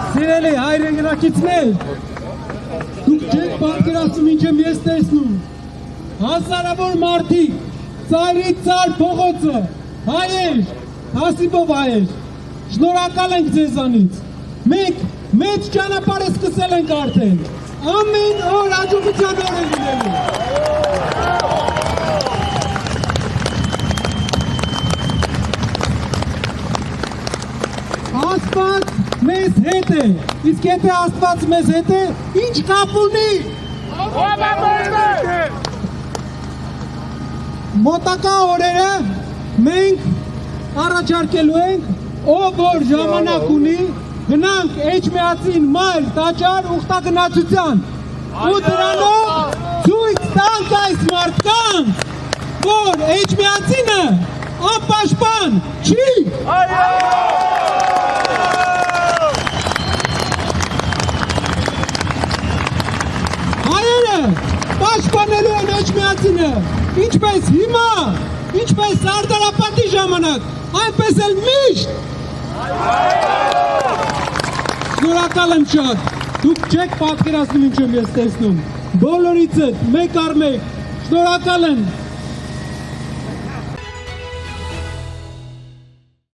Սիրելի հայրենակիցներ, դուք չեք պատկերացնում ինչ եմ ես տեսնում։ Հազարավոր մարդիկ, ծայրից ծայր փողոցը, հայեր, հասիպով հայեր, շնորհակալ ենք ձեզանից։ Մենք մեծ ճանապարհ սկսել ենք արդեն։ Ամեն օր հաջողության օր է լինելու։ Աստված մեզ հետ է, իսկ եթե Աստված մեզ հետ է, ինչ կապ ունի։ Մոտակա օրերը մենք առաջարկելու ենք, ով որ ժամանակ ունի, գնանք Էջմիածին մայր տաճար ուխտագնացության ու դրանով ցույց տանք այս մարդկանց, որ Էջմիածինը անպաշտպան չի։ Հայերը պաշտպանելու են Էջմիածինը, ինչպես հիմա, ինչպես Սարդարապետի ժամանակ, այնպես էլ միշտ։ Շնորհակալ եմ շատ, դուք չեք պատկերացնում ինչ եմ ես տեսնում, բոլորիցս մեկ առ մեկ, շնորհակալ եմ